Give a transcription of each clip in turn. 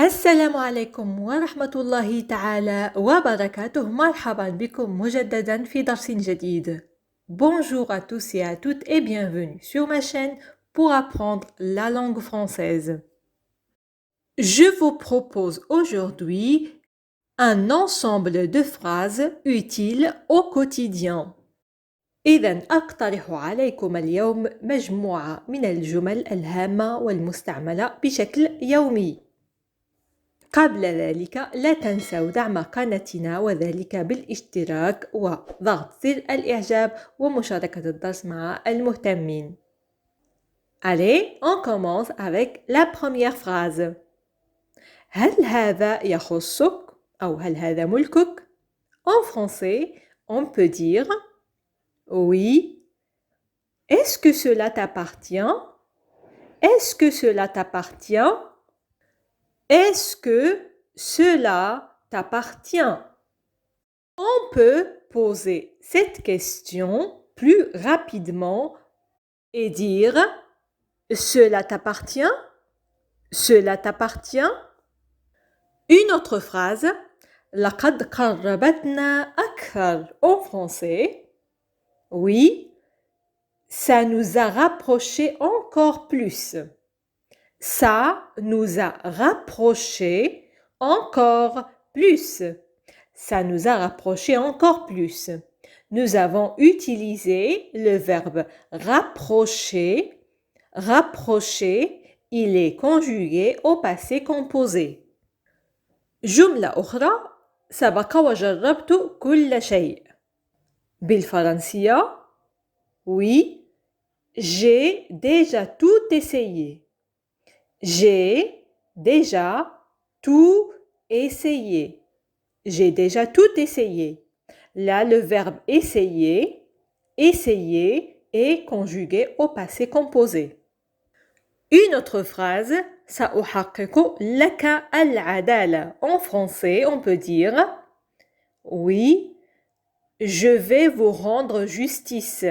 السلام عليكم ورحمة الله تعالى وبركاته. مرحبا بكم مجددا في درس جديد. Bonjour à tous et à toutes et bienvenue sur ma chaîne pour apprendre la langue française. Je vous propose aujourd'hui un ensemble de phrases utiles au quotidien. إذن أقترح عليكم اليوم مجموعة من الجمل الهامة والمستعملة بشكل يومي. قبل ذلك لا تنسوا دعم قناتنا وذلك بالاشتراك وضغط زر الإعجاب ومشاركة الدرس مع المهتمين. Allez, on commence avec la première phrase. هل هذا يخصك أو هل هذا ملكك؟ En français, on peut dire oui. Est-ce que cela t'appartient? Est-ce que cela t'appartient? Est-ce que cela t'appartient? On peut poser cette question plus rapidement et dire cela t'appartient? Cela t'appartient? Une autre phrase, لقد قربتنا أكثر. En français, oui, ça nous a rapprochés encore plus. Ça nous a rapprochés encore plus. Ça nous a rapprochés encore plus. Nous avons utilisé le verbe rapprocher. Rapprocher, il est conjugué au passé composé. جملة أخرى سبق وجربت كل شيء. بالفرنسية oui, j'ai déjà tout essayé. J'ai déjà tout essayé. J'ai déjà tout essayé. Là, le verbe essayer, essayer est conjugué au passé composé. Une autre phrase, سأحقق لك العدالة. En français, on peut dire oui, je vais vous rendre justice.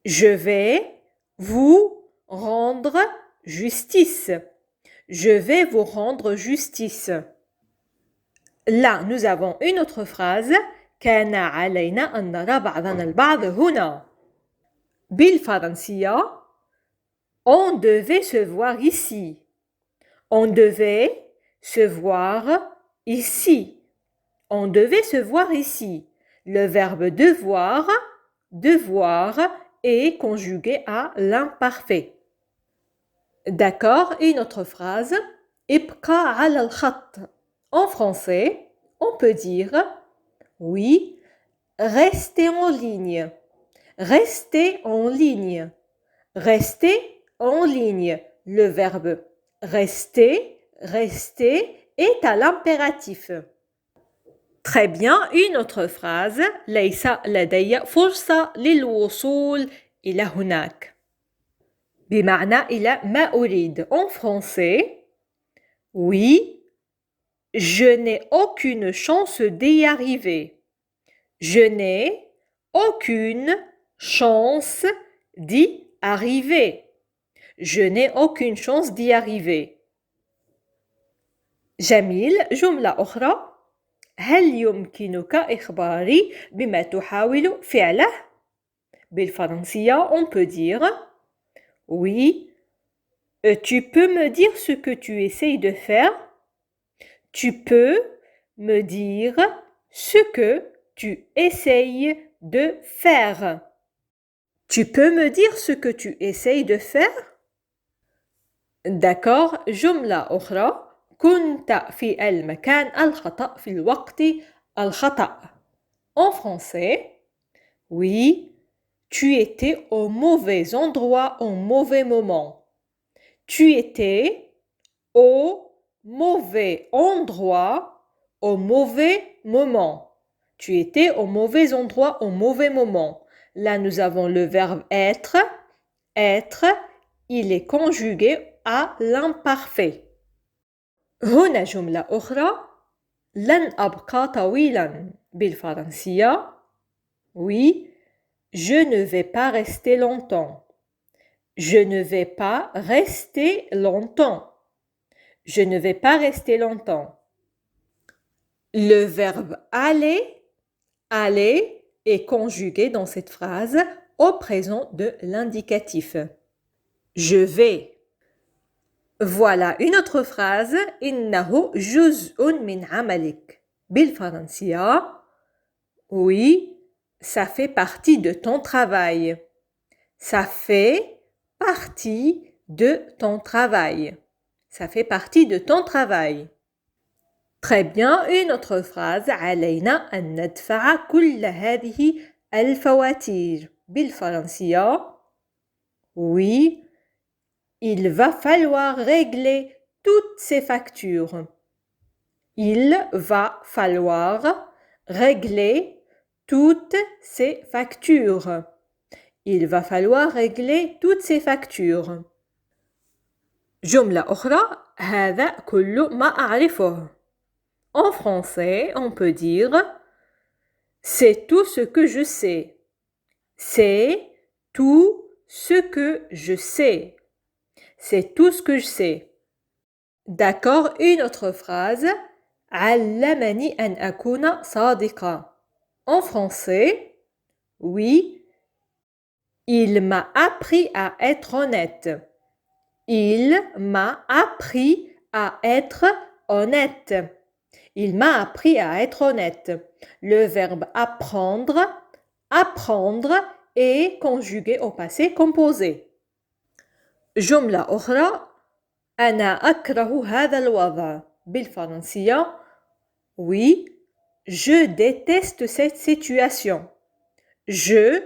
Je vais vous rendre justice. Je vais vous rendre justice. Là, nous avons une autre phrase. كان علينا أن نرى بعضنا البعض هنا. بالفرنسية, on devait se voir ici. On devait se voir ici. On devait se voir ici. Le verbe devoir, devoir est conjugué à l'imparfait. D'accord, et une autre phrase. ابقى على الخط. En français, on peut dire oui, restez en ligne. Restez en ligne. Restez en ligne. Le verbe rester, rester est à l'impératif. Très bien, une autre phrase. ليس لدي فرصة للوصول إلى هناك. بمعنى إلى ما أريد. En français, oui, je n'ai aucune chance d'y arriver. Je n'ai aucune chance d'y arriver. Je n'ai aucune chance d'y arriver. جميل. جملة أخرى. هل يمكنك إخباري بما تحاول فعله؟ بالفرنسية, on peut dire oui, tu peux me dire ce que tu essayes de faire? Tu peux me dire ce que tu essayes de faire. Tu peux me dire ce que tu essayes de faire? D'accord. جملة أخرى. كنت في المكان الخطأ في الوقت الخطأ. En français, oui, tu étais au mauvais endroit au mauvais moment. Tu étais au mauvais endroit au mauvais moment. Tu étais au mauvais endroit au mauvais moment. Là, nous avons le verbe être. Être, il est conjugué à l'imparfait. هنا جملة أخرى. لن أبقى طويلا. بالفرنسية, oui, je ne vais pas rester longtemps. Je ne vais pas rester longtemps. Je ne vais pas rester longtemps. Le verbe aller est conjugué dans cette phrase au présent de l'indicatif. Je vais. Voilà une autre phrase. إنه جزء من عملك. بالفرنسية. Oui, ça fait partie de ton travail. Ça fait partie de ton travail. Ça fait partie de ton travail. Très bien, une autre phrase. علينا أن ندفع كل هذه الفواتير. بالفرنسية. Oui, il va falloir régler toutes ces factures. Il va falloir régler toutes ces factures. Il va falloir régler toutes ces factures. جملة أخرى. هذا كل ما أعرفه. En français, on peut dire c'est tout ce que je sais. C'est tout ce que je sais. C'est tout ce que je sais. D'accord, une autre phrase. علمني أن أكون صادقا. En français, oui, il m'a appris à être honnête. Il m'a appris à être honnête. Il m'a appris à être honnête. Le verbe apprendre est conjugué au passé composé. جملة أخرى. أنا أكره هذا الوضع. بالفرنسية. Oui, je déteste cette situation. Je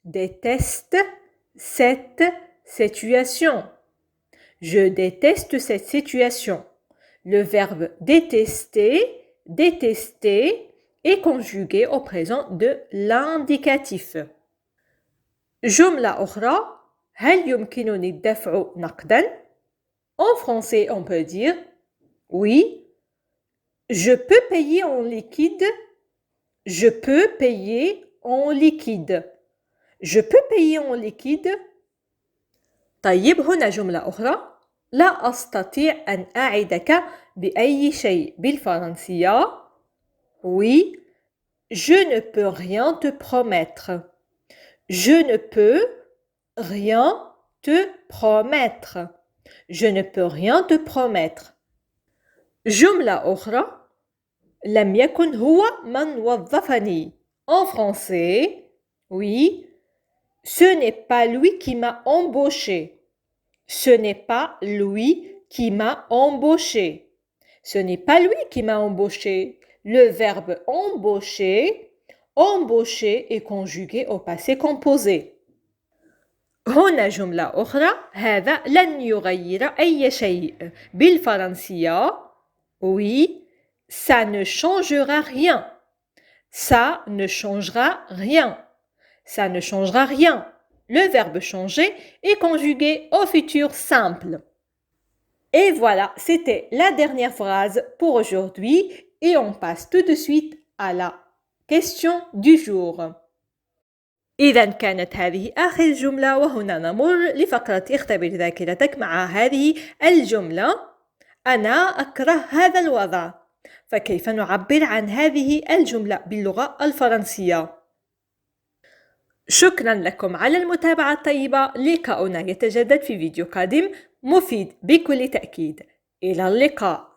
déteste cette situation. Je déteste cette situation. Le verbe détester est conjugué au présent de l'indicatif. جملة أخرى. هل يمكنني الدفع نقداً؟ En français, on peut dire oui, je peux payer en liquide. Je peux payer en liquide. Je peux payer en liquide. طيب هنا جملة أخرى. لا أستطيع أن أعدك بأي شيء. بالفرنسية. Oui, je ne peux rien te promettre. Je ne peux rien te promettre. Je ne peux rien te promettre. جملة أخرى. لم يكن هو من وظفني. En français, oui, ce n'est pas lui qui m'a embauché. Ce n'est pas lui qui m'a embauché. Ce n'est pas lui qui m'a embauché. Le verbe embaucher est conjugué au passé composé. هنا جملة أخرى. هذا لن يغير أي شيء. بالفرنسية. Oui, ça ne changera rien. Ça ne changera rien. Ça ne changera rien. Le verbe changer est conjugué au futur simple. Et voilà, c'était la dernière phrase pour aujourd'hui et on passe tout de suite à la question du jour. إذا كانت هذه آخر جملة وهنا نمر لفقرة اختبر ذاكرتك مع هذه الجملة. أنا أكره هذا الوضع. فكيف نعبر عن هذه الجملة باللغة الفرنسية؟ شكرا لكم على المتابعة الطيبة. لقاؤنا يتجدد في فيديو قادم مفيد بكل تأكيد. إلى اللقاء.